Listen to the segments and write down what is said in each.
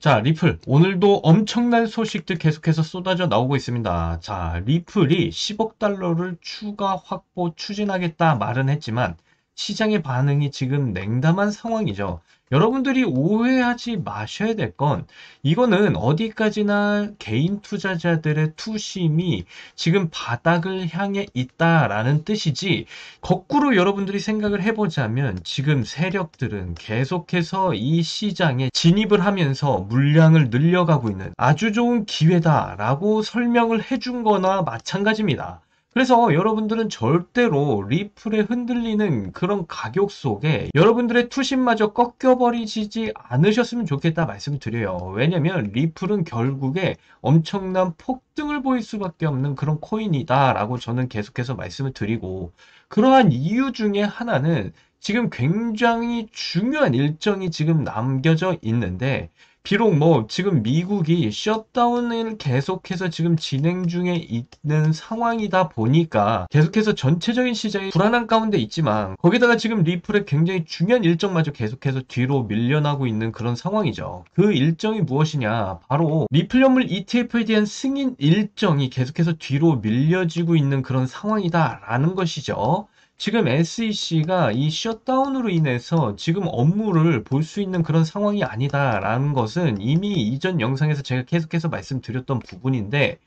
자, 리플. 오늘도 엄청난 소식들 계속해서 쏟아져 나오고 있습니다. 자, 리플이 10억 달러를 추가 확보 추진하겠다 말은 했지만 시장의 반응이 지금 냉담한 상황이죠. 여러분들이 오해하지 마셔야 될 건 이거는 어디까지나 개인 투자자들의 투심이 지금 바닥을 향해 있다라는 뜻이지, 거꾸로 여러분들이 생각을 해보자면 지금 세력들은 계속해서 이 시장에 진입을 하면서 물량을 늘려가고 있는 아주 좋은 기회다라고 설명을 해준 거나 마찬가지입니다. 그래서 여러분들은 절대로 리플에 흔들리는 그런 가격 속에 여러분들의 투심마저 꺾여버리지 않으셨으면 좋겠다 말씀드려요. 왜냐면 리플은 결국에 엄청난 폭등을 보일 수밖에 없는 그런 코인이다라고 저는 계속해서 말씀을 드리고, 그러한 이유 중에 하나는 지금 굉장히 중요한 일정이 지금 남겨져 있는데, 비록 지금 미국이 셧다운을 계속해서 지금 진행 중에 있는 상황이다 보니까 계속해서 전체적인 시장이 불안한 가운데 있지만, 거기다가 지금 리플의 굉장히 중요한 일정마저 계속해서 뒤로 밀려나고 있는 그런 상황이죠. 그 일정이 무엇이냐? 바로 리플 연물 ETF에 대한 승인 일정이 계속해서 뒤로 밀려지고 있는 그런 상황이다라는 것이죠. 지금 SEC가 이 셧다운으로 인해서 지금 업무를 볼 수 있는 그런 상황이 아니다라는 것은 이미 이전 영상에서 제가 계속해서 말씀드렸던 부분인데,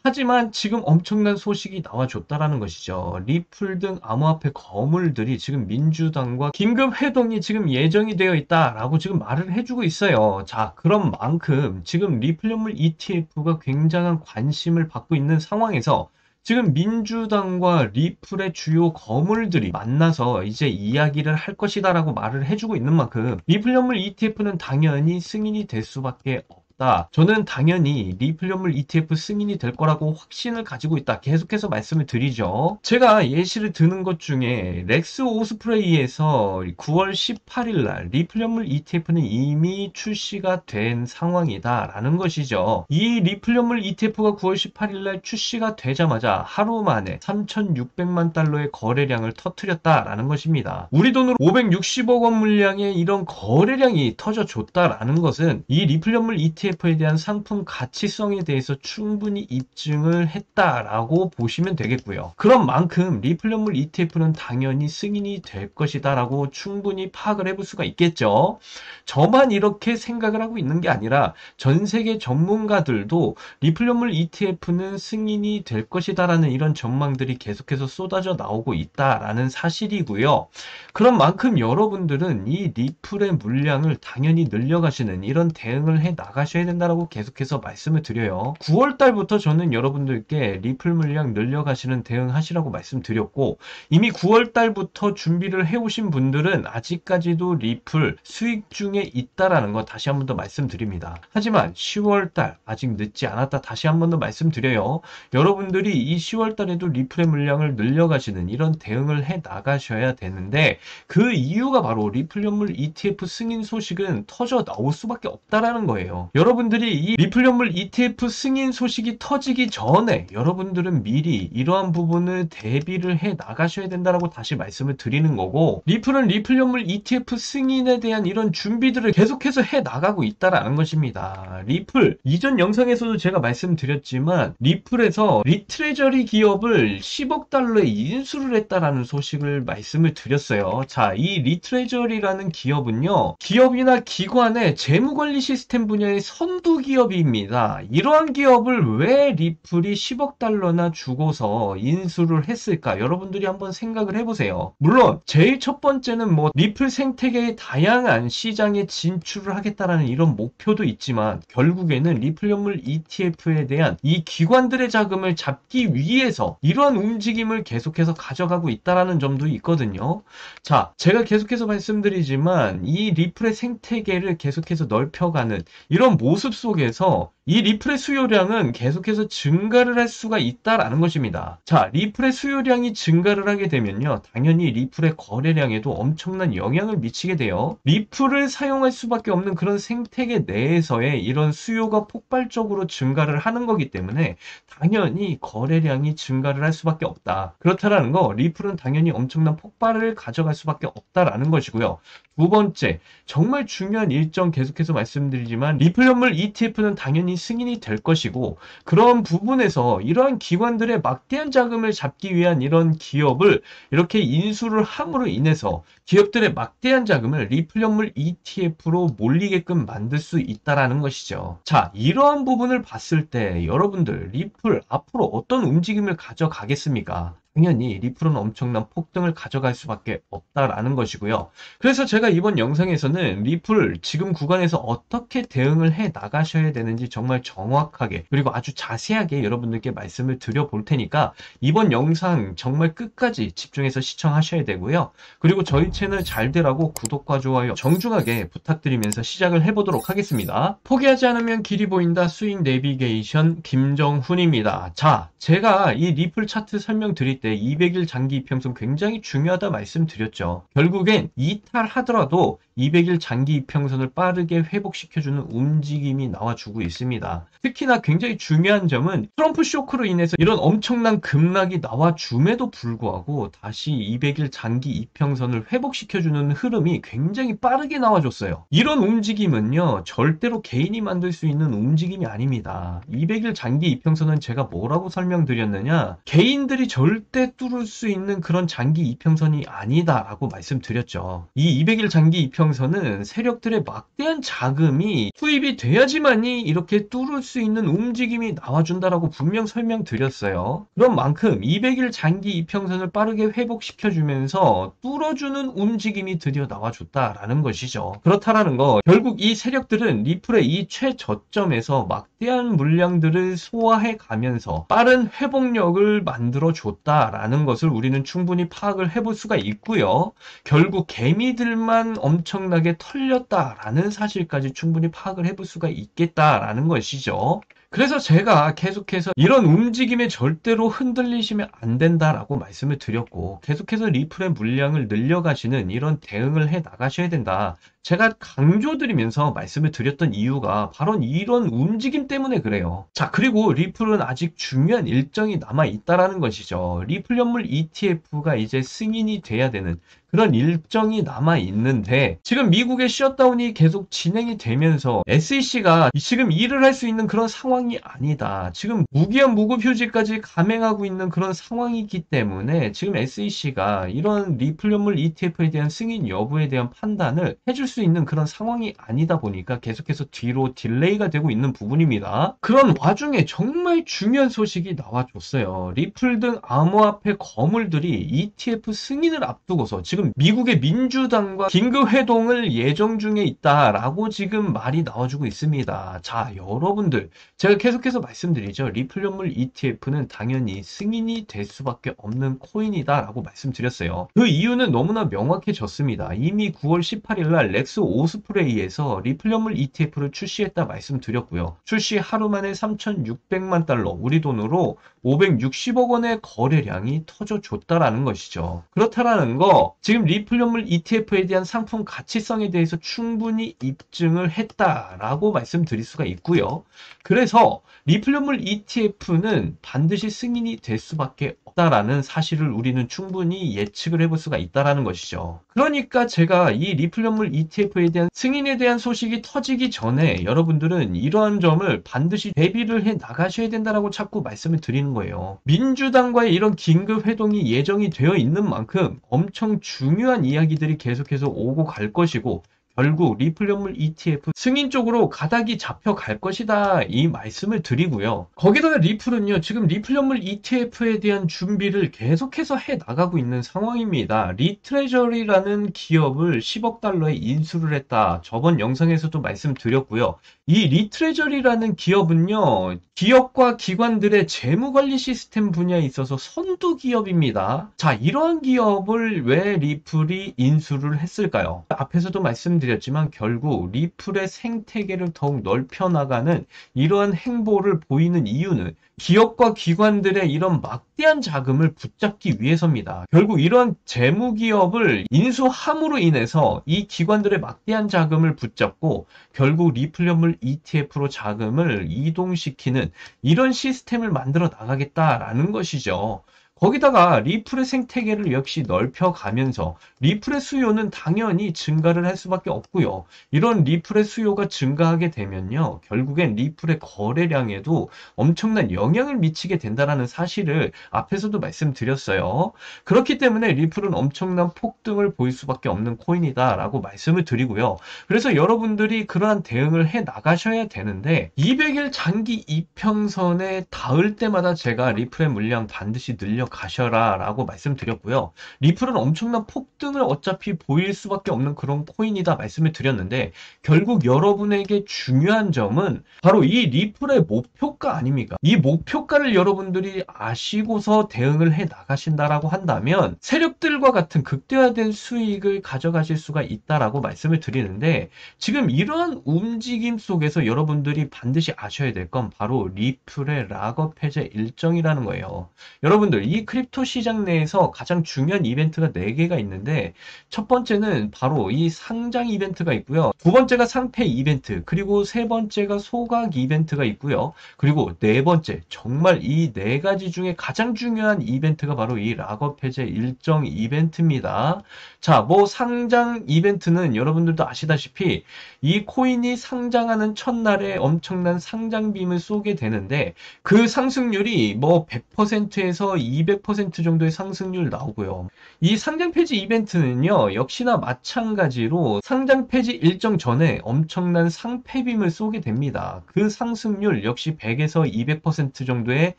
하지만 지금 엄청난 소식이 나와줬다라는 것이죠. 리플 등 암호화폐 거물들이 지금 민주당과 긴급 회동이 지금 예정이 되어 있다라고 지금 말을 해주고 있어요. 자, 그런 만큼 지금 리플 연물 ETF가 굉장한 관심을 받고 있는 상황에서 지금 민주당과 리플의 주요 거물들이 만나서 이제 이야기를 할 것이다라고 말을 해주고 있는 만큼 리플 연물 ETF는 당연히 승인이 될 수밖에 없다. 저는 당연히 리플 연물 ETF 승인이 될 거라고 확신을 가지고 있다. 계속해서 말씀을 드리죠. 제가 예시를 드는 것 중에 렉스 오스프레이에서 9월 18일 날 리플 연물 ETF는 이미 출시가 된 상황이다라는 것이죠. 이 리플 연물 ETF가 9월 18일 날 출시가 되자마자 하루 만에 3,600만 달러의 거래량을 터뜨렸다라는 것입니다. 우리 돈으로 560억 원 물량의 이런 거래량이 터져줬다라는 것은 이 리플 연물 ETF에 대한 상품 가치성에 대해서 충분히 입증을 했다라고 보시면 되겠고요. 그런 만큼 리플 연물 ETF는 당연히 승인이 될 것이다라고 충분히 파악을 해볼 수가 있겠죠. 저만 이렇게 생각을 하고 있는 게 아니라 전 세계 전문가들도 리플 연물 ETF는 승인이 될 것이다라는 이런 전망들이 계속해서 쏟아져 나오고 있다라는 사실이고요. 그런 만큼 여러분들은 이 리플의 물량을 당연히 늘려가시는 이런 대응을 해 나가셔야 된다라고 계속해서 말씀을 드려요. 9월 달부터 저는 여러분들께 리플 물량 늘려가시는 대응하시라고 말씀드렸고, 이미 9월 달부터 준비를 해오신 분들은 아직까지도 리플 수익 중에 있다라는 거 다시 한 번 더 말씀드립니다. 하지만 10월 달 아직 늦지 않았다 다시 한 번 더 말씀드려요. 여러분들이 이 10월 달에도 리플의 물량을 늘려가시는 이런 대응을 해 나가셔야 되는데, 그 이유가 바로 리플 연물 ETF 승인 소식은 터져 나올 수밖에 없다라는 거예요. 여러분들이 이 리플 연물 ETF 승인 소식이 터지기 전에 여러분들은 미리 이러한 부분을 대비를 해 나가셔야 된다라고 다시 말씀을 드리는 거고, 리플은 리플 연물 ETF 승인에 대한 이런 준비들을 계속해서 해 나가고 있다라는 것입니다. 리플 이전 영상에서도 제가 말씀드렸지만 리플에서 리트레저리 기업을 10억 달러에 인수를 했다라는 소식을 말씀을 드렸어요. 자, 이 리트레저리라는 기업은요, 기업이나 기관의 재무관리 시스템 분야의 선두 기업입니다. 이러한 기업을 왜 리플이 10억 달러나 주고서 인수를 했을까? 여러분들이 한번 생각을 해보세요. 물론 제일 첫 번째는 리플 생태계의 다양한 시장에 진출을 하겠다라는 이런 목표도 있지만, 결국에는 리플 연물 ETF에 대한 이 기관들의 자금을 잡기 위해서 이러한 움직임을 계속해서 가져가고 있다라는 점도 있거든요. 자, 제가 계속해서 말씀드리지만 이 리플의 생태계를 계속해서 넓혀가는 이런 모습 속에서 이 리플의 수요량은 계속해서 증가를 할 수가 있다라는 것입니다. 자, 리플의 수요량이 증가를 하게 되면요, 당연히 리플의 거래량에도 엄청난 영향을 미치게 돼요. 리플을 사용할 수밖에 없는 그런 생태계 내에서의 이런 수요가 폭발적으로 증가를 하는 거기 때문에 당연히 거래량이 증가를 할 수밖에 없다. 그렇다라는 거, 리플은 당연히 엄청난 폭발을 가져갈 수밖에 없다라는 것이고요. 두 번째, 정말 중요한 일정 계속해서 말씀드리지만 리플 현물 ETF는 당연히 승인이 될 것이고 그런 부분에서 이러한 기관들의 막대한 자금을 잡기 위한 이런 기업을 이렇게 인수를 함으로 인해서 기업들의 막대한 자금을 리플 현물 ETF로 몰리게끔 만들 수 있다라는 것이죠. 자, 이러한 부분을 봤을 때 여러분들 리플 앞으로 어떤 움직임을 가져가겠습니까? 당연히 리플은 엄청난 폭등을 가져갈 수밖에 없다라는 것이고요. 그래서 제가 이번 영상에서는 리플 지금 구간에서 어떻게 대응을 해 나가셔야 되는지 정말 정확하게 그리고 아주 자세하게 여러분들께 말씀을 드려볼 테니까 이번 영상 정말 끝까지 집중해서 시청하셔야 되고요. 그리고 저희 채널 잘 되라고 구독과 좋아요 정중하게 부탁드리면서 시작을 해보도록 하겠습니다. 포기하지 않으면 길이 보인다 수익 내비게이션 김정훈입니다. 자, 제가 이 리플 차트 설명드릴 때 200일 장기 이평선 굉장히 중요하다 말씀드렸죠. 결국엔 이탈하더라도 200일 장기 이평선을 빠르게 회복시켜주는 움직임이 나와주고 있습니다. 특히나 굉장히 중요한 점은 트럼프 쇼크로 인해서 이런 엄청난 급락이 나와줌에도 불구하고 다시 200일 장기 이평선을 회복시켜주는 흐름이 굉장히 빠르게 나와줬어요. 이런 움직임은요 절대로 개인이 만들 수 있는 움직임이 아닙니다. 200일 장기 이평선은 제가 뭐라고 설명드렸느냐, 개인들이 절대 뚫을 수 있는 그런 장기 이평선이 아니다라고 말씀드렸죠. 이 200일 장기 이평선은 세력들의 막대한 자금이 투입이 돼야지만이 이렇게 뚫을 수 있는 움직임이 나와준다라고 분명 설명드렸어요. 그런 만큼 200일 장기 이평선을 빠르게 회복시켜주면서 뚫어주는 움직임이 드디어 나와줬다라는 것이죠. 그렇다라는 거, 결국 이 세력들은 리플의 이 최저점에서 막대한 물량들을 소화해 가면서 빠른 회복력을 만들어 줬다라는 것을 우리는 충분히 파악을 해볼 수가 있고요. 결국 개미들만 엄청나게 털렸다라는 사실까지 충분히 파악을 해볼 수가 있겠다라는 것이죠. 그래서 제가 계속해서 이런 움직임에 절대로 흔들리시면 안 된다라고 말씀을 드렸고 계속해서 리플의 물량을 늘려가시는 이런 대응을 해 나가셔야 된다. 제가 강조드리면서 말씀을 드렸던 이유가 바로 이런 움직임 때문에 그래요. 자, 그리고 리플은 아직 중요한 일정이 남아 있다라는 것이죠. 리플 현물 ETF가 이제 승인이 돼야 되는 그런 일정이 남아 있는데 지금 미국의 셧다운이 계속 진행이 되면서 SEC가 지금 일을 할 수 있는 그런 상황이 아니다. 지금 무기한 무급 휴지까지 감행하고 있는 그런 상황이기 때문에 지금 SEC가 이런 리플 현물 ETF에 대한 승인 여부에 대한 판단을 해줄 수 있는 그런 상황이 아니다 보니까 계속해서 뒤로 딜레이가 되고 있는 부분입니다. 그런 와중에 정말 중요한 소식이 나와줬어요. 리플 등 암호화폐 거물들이 ETF 승인을 앞두고서 지금 미국의 민주당과 긴급 회동을 예정 중에 있다라고 지금 말이 나와주고 있습니다. 자, 여러분들 제가 계속해서 말씀드리죠. 리플 현물 ETF는 당연히 승인이 될 수밖에 없는 코인이다라고 말씀드렸어요. 그 이유는 너무나 명확해졌습니다. 이미 9월 18일 날 렉스 오스프레이에서 리플 현물 ETF를 출시했다 말씀드렸고요. 출시 하루 만에 3,600만 달러, 우리 돈으로 560억 원의 거래량이 터져줬다라는 것이죠. 그렇다라는 거, 지금 리플 현물 ETF에 대한 상품 가치성에 대해서 충분히 입증을 했다라고 말씀드릴 수가 있고요. 그래서 리플 현물 ETF는 반드시 승인이 될 수밖에 없다라는 사실을 우리는 충분히 예측을 해볼 수가 있다라는 것이죠. 그러니까 제가 이 리플 현물 ETF에 대한 승인에 대한 소식이 터지기 전에 여러분들은 이러한 점을 반드시 대비를 해 나가셔야 된다라고 자꾸 말씀을 드리는 거예요. 민주당과의 이런 긴급 회동이 예정이 되어 있는 만큼 엄청 중요한 이야기들이 계속해서 오고 갈 것이고 결국 리플 현물 ETF 승인 쪽으로 가닥이 잡혀갈 것이다 이 말씀을 드리고요. 거기다가 리플은요 지금 리플 현물 ETF에 대한 준비를 계속해서 해 나가고 있는 상황입니다. 리트레저리라는 기업을 10억 달러에 인수를 했다. 저번 영상에서도 말씀드렸고요. 이 리트레저리라는 기업은요 기업과 기관들의 재무관리 시스템 분야에 있어서 선두 기업입니다. 자, 이러한 기업을 왜 리플이 인수를 했을까요? 앞에서도 말씀드렸지만 결국 리플의 생태계를 더욱 넓혀나가는 이러한 행보를 보이는 이유는 기업과 기관들의 이런 막대한 자금을 붙잡기 위해서입니다. 결국 이러한 재무기업을 인수함으로 인해서 이 기관들의 막대한 자금을 붙잡고 결국 리플 현물 ETF로 자금을 이동시키는 이런 시스템을 만들어 나가겠다라는 것이죠. 거기다가 리플의 생태계를 역시 넓혀가면서 리플의 수요는 당연히 증가를 할 수밖에 없고요. 이런 리플의 수요가 증가하게 되면요. 결국엔 리플의 거래량에도 엄청난 영향을 미치게 된다는 사실을 앞에서도 말씀드렸어요. 그렇기 때문에 리플은 엄청난 폭등을 보일 수밖에 없는 코인이다라고 말씀을 드리고요. 그래서 여러분들이 그러한 대응을 해 나가셔야 되는데 200일 장기 이평선에 닿을 때마다 제가 리플의 물량 반드시 늘려 가셔라 라고 말씀드렸고요. 리플은 엄청난 폭등을 어차피 보일 수밖에 없는 그런 코인이다 말씀을 드렸는데 결국 여러분에게 중요한 점은 바로 이 리플의 목표가 아닙니까? 이 목표가를 여러분들이 아시고서 대응을 해 나가신다라고 한다면 세력들과 같은 극대화된 수익을 가져가실 수가 있다라고 말씀을 드리는데 지금 이러한 움직임 속에서 여러분들이 반드시 아셔야 될 건 바로 리플의 락업 해제 일정이라는 거예요. 여러분들 이 크립토 시장 내에서 가장 중요한 이벤트가 4개가 있는데 첫 번째는 바로 이 상장 이벤트가 있고요. 두 번째가 상패 이벤트, 그리고 세 번째가 소각 이벤트가 있고요. 그리고 네 번째, 정말 이 네 가지 중에 가장 중요한 이벤트가 바로 이 락업 해제 일정 이벤트입니다. 자, 뭐 상장 이벤트는 여러분들도 아시다시피 이 코인이 상장하는 첫날에 엄청난 상장빔을 쏘게 되는데 그 상승률이 뭐 100%에서 200% 정도의 상승률 나오고요. 이 상장 폐지 이벤트는요, 역시나 마찬가지로 상장 폐지 일정 전에 엄청난 상패빔을 쏘게 됩니다. 그 상승률 역시 100에서 200% 정도의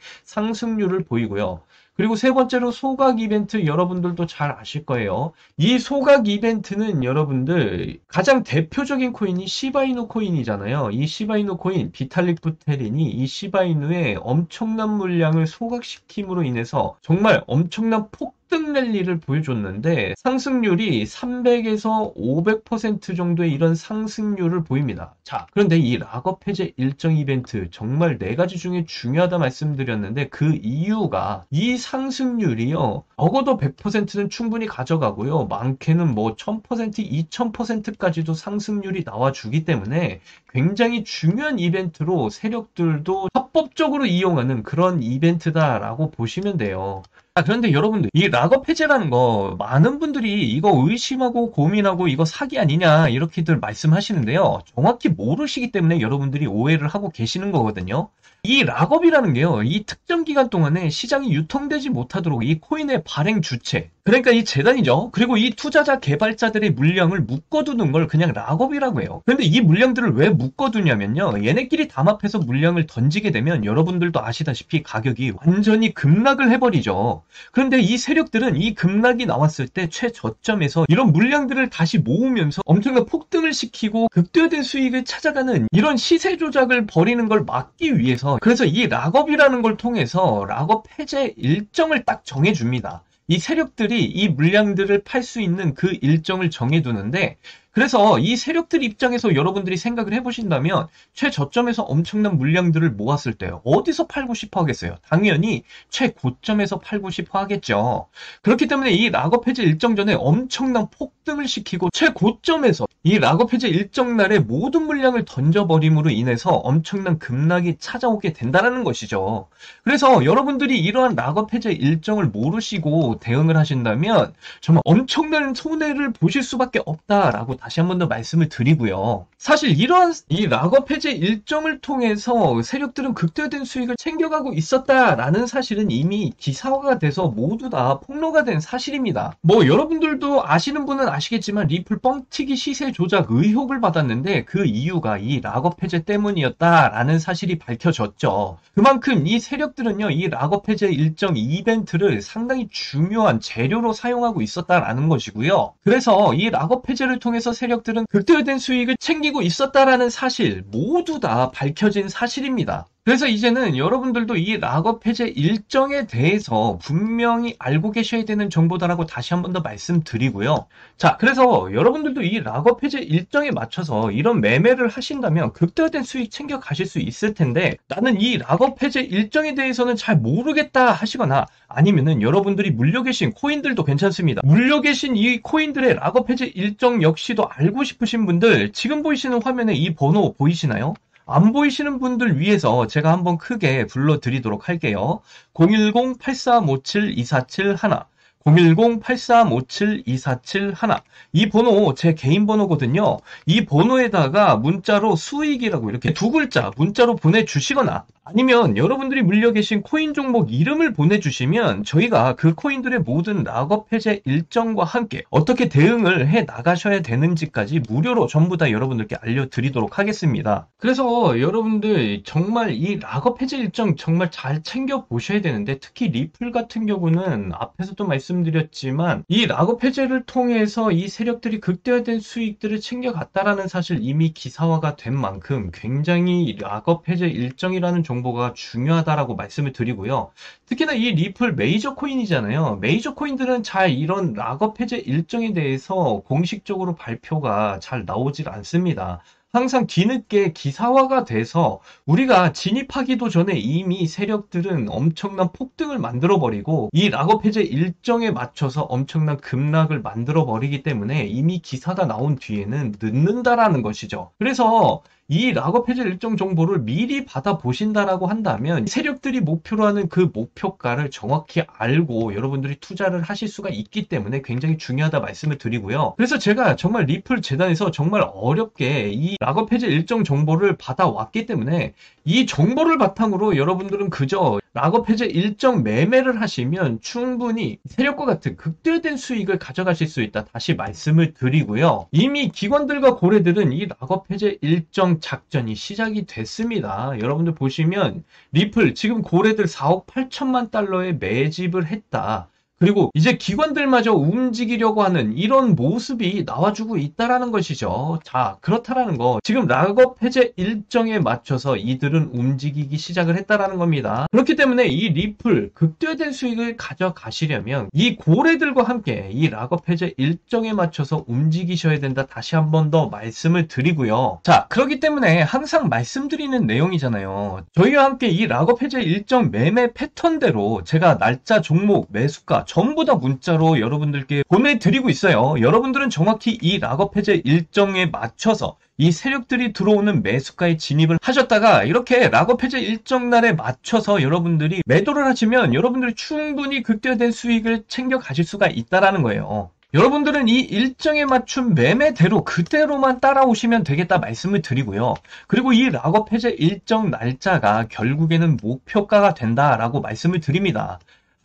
상승률을 보이고요. 그리고 세 번째로 소각 이벤트 여러분들도 잘 아실 거예요. 이 소각 이벤트는 여러분들 가장 대표적인 코인이 시바이누 코인이잖아요. 이 시바이누 코인 비탈릭 부테린이 이 시바이누의 엄청난 물량을 소각시킴으로 인해서 정말 엄청난 폭등 랠리를 보여줬는데 상승률이 300에서 500% 정도의 이런 상승률을 보입니다. 자, 그런데 이 락업 해제 일정 이벤트 정말 4가지 중에 중요하다 말씀드렸는데 그 이유가 이 상승률이요. 적어도 100%는 충분히 가져가고요. 많게는 뭐 1000%, 2000%까지도 상승률이 나와주기 때문에 굉장히 중요한 이벤트로 세력들도 합법적으로 이용하는 그런 이벤트다라고 보시면 돼요. 그런데 여러분들 이 락업 해제라는 거 많은 분들이 이거 의심하고 고민하고 이거 사기 아니냐 이렇게들 말씀하시는데요. 정확히 모르시기 때문에 여러분들이 오해를 하고 계시는 거거든요. 이 락업이라는 게요. 이 특정 기간 동안에 시장이 유통되지 못하도록 이 코인의 발행 주체, 그러니까 이 재단이죠. 그리고 이 투자자 개발자들의 물량을 묶어두는 걸 그냥 락업이라고 해요. 그런데 이 물량들을 왜 묶어두냐면요. 얘네끼리 담합해서 물량을 던지게 되면 여러분들도 아시다시피 가격이 완전히 급락을 해버리죠. 그런데 이 세력들은 이 급락이 나왔을 때 최저점에서 이런 물량들을 다시 모으면서 엄청난 폭등을 시키고 극대화된 수익을 찾아가는 이런 시세 조작을 벌이는 걸 막기 위해서 그래서 이 락업이라는 걸 통해서 락업 해제 일정을 딱 정해줍니다. 이 세력들이 이 물량들을 팔 수 있는 그 일정을 정해두는데 그래서 이 세력들 입장에서 여러분들이 생각을 해보신다면 최저점에서 엄청난 물량들을 모았을 때 어디서 팔고 싶어 하겠어요? 당연히 최고점에서 팔고 싶어 하겠죠. 그렇기 때문에 이 락업 해제 일정 전에 엄청난 폭등을 시키고 최고점에서 이 락업 해제 일정 날에 모든 물량을 던져버림으로 인해서 엄청난 급락이 찾아오게 된다는 것이죠. 그래서 여러분들이 이러한 락업 해제 일정을 모르시고 대응을 하신다면 정말 엄청난 손해를 보실 수밖에 없다라고 다시 한 번 더 말씀을 드리고요. 사실 이러한 이 락업 해제 일정을 통해서 세력들은 극대화된 수익을 챙겨가고 있었다라는 사실은 이미 기사화가 돼서 모두 다 폭로가 된 사실입니다. 뭐 여러분들도 아시는 분은 아시겠지만 리플 뻥튀기 시세 조작 의혹을 받았는데 그 이유가 이 락업 해제 때문이었다라는 사실이 밝혀졌죠. 그만큼 이 세력들은요, 이 락업 해제 일정 이벤트를 상당히 중요한 재료로 사용하고 있었다라는 것이고요. 그래서 이 락업 해제를 통해서 세력들은 극대화된 수익을 챙기고 있었다라는 사실 모두 다 밝혀진 사실입니다. 그래서 이제는 여러분들도 이 락업 해제 일정에 대해서 분명히 알고 계셔야 되는 정보다라고 다시 한 번 더 말씀드리고요. 자, 그래서 여러분들도 이 락업 해제 일정에 맞춰서 이런 매매를 하신다면 극대화된 수익 챙겨 가실 수 있을 텐데 나는 이 락업 해제 일정에 대해서는 잘 모르겠다 하시거나 아니면은 여러분들이 물려 계신 코인들도 괜찮습니다. 물려 계신 이 코인들의 락업 해제 일정 역시도 알고 싶으신 분들 지금 보이시는 화면에 이 번호 보이시나요? 안 보이시는 분들 위해서 제가 한번 크게 불러드리도록 할게요. 010-8357-2471, 010-8357-2471. 이 번호 제 개인 번호거든요. 이 번호에다가 문자로 수익이라고 이렇게 두 글자 문자로 보내주시거나, 아니면 여러분들이 물려 계신 코인 종목 이름을 보내주시면 저희가 그 코인들의 모든 락업 해제 일정과 함께 어떻게 대응을 해 나가셔야 되는지까지 무료로 전부 다 여러분들께 알려드리도록 하겠습니다. 그래서 여러분들 정말 이 락업 해제 일정 정말 잘 챙겨 보셔야 되는데, 특히 리플 같은 경우는 앞에서도 말씀드렸지만 이 락업 해제를 통해서 이 세력들이 극대화된 수익들을 챙겨갔다라는 사실 이미 기사화가 된 만큼 굉장히 락업 해제 일정이라는 정보가 중요하다라고 말씀을 드리고요. 특히나 이 리플 메이저 코인이잖아요. 메이저 코인들은 잘 이런 락업 해제 일정에 대해서 공식적으로 발표가 잘 나오질 않습니다. 항상 뒤늦게 기사화가 돼서 우리가 진입하기도 전에 이미 세력들은 엄청난 폭등을 만들어버리고 이 락업 해제 일정에 맞춰서 엄청난 급락을 만들어버리기 때문에 이미 기사가 나온 뒤에는 늦는다라는 것이죠. 그래서 이 락업 해제 일정 정보를 미리 받아보신다라고 한다면 세력들이 목표로 하는 그 목표가를 정확히 알고 여러분들이 투자를 하실 수가 있기 때문에 굉장히 중요하다 말씀을 드리고요. 그래서 제가 정말 리플 재단에서 정말 어렵게 이 락업 해제 일정 정보를 받아왔기 때문에 이 정보를 바탕으로 여러분들은 그저 락업 해제 일정 매매를 하시면 충분히 세력과 같은 극대화된 수익을 가져가실 수 있다, 다시 말씀을 드리고요. 이미 기관들과 고래들은 이 락업 해제 일정 작전이 시작이 됐습니다. 여러분들 보시면 리플 지금 고래들 4억 8천만 달러에 매집을 했다. 그리고 이제 기관들마저 움직이려고 하는 이런 모습이 나와주고 있다라는 것이죠. 자, 그렇다라는 거. 지금 락업 해제 일정에 맞춰서 이들은 움직이기 시작을 했다라는 겁니다. 그렇기 때문에 이 리플 극대화된 수익을 가져가시려면 이 고래들과 함께 이 락업 해제 일정에 맞춰서 움직이셔야 된다. 다시 한 번 더 말씀을 드리고요. 자, 그렇기 때문에 항상 말씀드리는 내용이잖아요. 저희와 함께 이 락업 해제 일정 매매 패턴대로 제가 날짜, 종목, 매수가 전부 다 문자로 여러분들께 보내드리고 있어요. 여러분들은 정확히 이 락업 해제 일정에 맞춰서 이 세력들이 들어오는 매수가에 진입을 하셨다가 이렇게 락업 해제 일정 날에 맞춰서 여러분들이 매도를 하시면 여러분들이 충분히 극대화된 수익을 챙겨 가실 수가 있다라는 거예요. 여러분들은 이 일정에 맞춘 매매대로 그대로만 따라오시면 되겠다 말씀을 드리고요. 그리고 이 락업 해제 일정 날짜가 결국에는 목표가가 된다라고 말씀을 드립니다.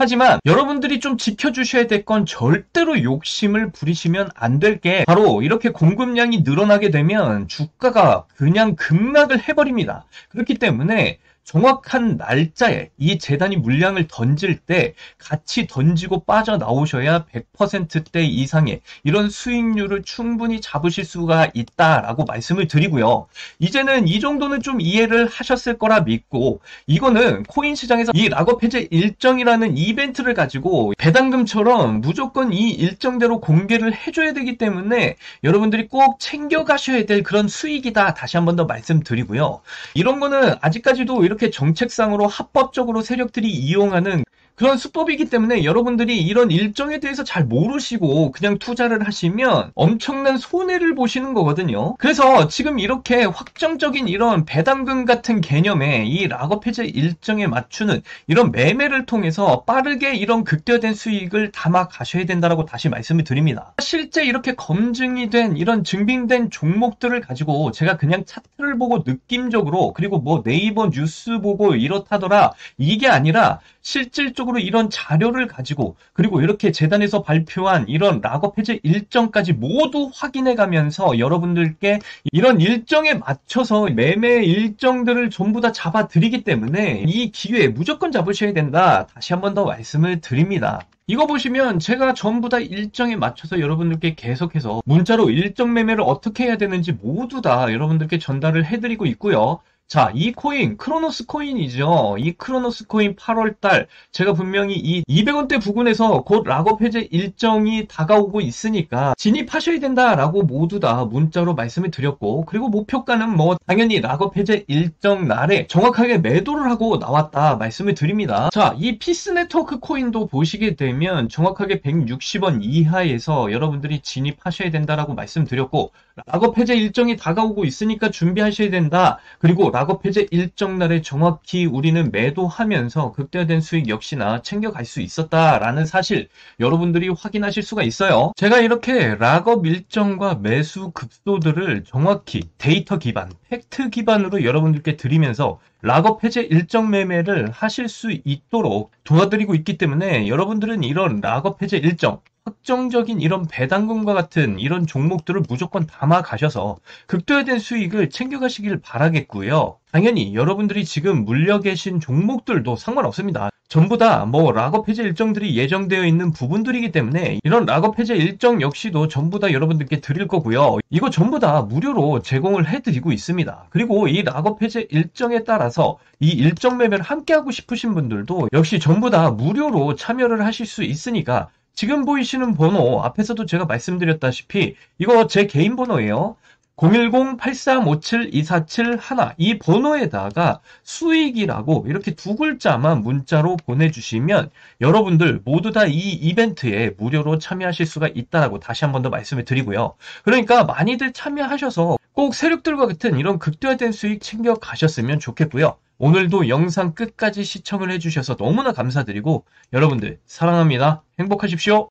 하지만 여러분들이 좀 지켜주셔야 될 건 절대로 욕심을 부리시면 안 될 게 바로 이렇게 공급량이 늘어나게 되면 주가가 그냥 급락을 해버립니다. 그렇기 때문에 정확한 날짜에 이 재단이 물량을 던질 때 같이 던지고 빠져나오셔야 100%대 이상의 이런 수익률을 충분히 잡으실 수가 있다라고 말씀을 드리고요. 이제는 이 정도는 좀 이해를 하셨을 거라 믿고, 이거는 코인 시장에서 이 락업 해제 일정이라는 이벤트를 가지고 배당금처럼 무조건 이 일정대로 공개를 해줘야 되기 때문에 여러분들이 꼭 챙겨가셔야 될 그런 수익이다, 다시 한 번 더 말씀드리고요. 이런 거는 아직까지도 이렇게 정책상으로 합법적으로 세력들이 이용하는 그런 수법이기 때문에 여러분들이 이런 일정에 대해서 잘 모르시고 그냥 투자를 하시면 엄청난 손해를 보시는 거거든요. 그래서 지금 이렇게 확정적인 이런 배당금 같은 개념의 이 락업 해제 일정에 맞추는 이런 매매를 통해서 빠르게 이런 극대화된 수익을 담아 가셔야 된다라고 다시 말씀을 드립니다. 실제 이렇게 검증이 된 이런 증빙된 종목들을 가지고 제가 그냥 차트를 보고 느낌적으로, 그리고 뭐 네이버 뉴스 보고 이렇다더라, 이게 아니라 실질적으로 이런 자료를 가지고, 그리고 이렇게 재단에서 발표한 이런 락업 해제 일정까지 모두 확인해 가면서 여러분들께 이런 일정에 맞춰서 매매 일정들을 전부 다 잡아 드리기 때문에 이 기회에 무조건 잡으셔야 된다, 다시 한 번 더 말씀을 드립니다. 이거 보시면 제가 전부 다 일정에 맞춰서 여러분들께 계속해서 문자로 일정 매매를 어떻게 해야 되는지 모두 다 여러분들께 전달을 해드리고 있고요. 자, 이 코인, 크로노스 코인이죠. 이 크로노스 코인 8월달, 제가 분명히 이 200원대 부근에서 곧 락업 해제 일정이 다가오고 있으니까 진입하셔야 된다라고 모두 다 문자로 말씀을 드렸고, 그리고 목표가는 뭐 당연히 락업 해제 일정 날에 정확하게 매도를 하고 나왔다 말씀을 드립니다. 자, 이 피스 네트워크 코인도 보시게 되면 정확하게 160원 이하에서 여러분들이 진입하셔야 된다라고 말씀드렸고, 락업 해제 일정이 다가오고 있으니까 준비하셔야 된다. 그리고 락업 해제 일정 날에 정확히 우리는 매도하면서 극대화된 수익 역시나 챙겨갈 수 있었다라는 사실 여러분들이 확인하실 수가 있어요. 제가 이렇게 락업 일정과 매수 급소들을 정확히 데이터 기반, 팩트 기반으로 여러분들께 드리면서 락업 해제 일정 매매를 하실 수 있도록 도와드리고 있기 때문에 여러분들은 이런 락업 해제 일정, 확정적인 이런 배당금과 같은 이런 종목들을 무조건 담아 가셔서 극대화된 수익을 챙겨가시길 바라겠고요. 당연히 여러분들이 지금 물려 계신 종목들도 상관없습니다. 전부 다 뭐 락업 해제 일정들이 예정되어 있는 부분들이기 때문에 이런 락업 해제 일정 역시도 전부 다 여러분들께 드릴 거고요. 이거 전부 다 무료로 제공을 해드리고 있습니다. 그리고 이 락업 해제 일정에 따라서 이 일정 매매를 함께하고 싶으신 분들도 역시 전부 다 무료로 참여를 하실 수 있으니까 지금 보이시는 번호 앞에서도 제가 말씀드렸다시피 이거 제 개인 번호예요. 010-8357-2471 이 번호에다가 수익이라고 이렇게 두 글자만 문자로 보내주시면 여러분들 모두 다 이 이벤트에 무료로 참여하실 수가 있다라고 다시 한 번 더 말씀을 드리고요. 그러니까 많이들 참여하셔서 꼭 세력들과 같은 이런 극대화된 수익 챙겨 가셨으면 좋겠고요. 오늘도 영상 끝까지 시청을 해주셔서 너무나 감사드리고 여러분들 사랑합니다. 행복하십시오.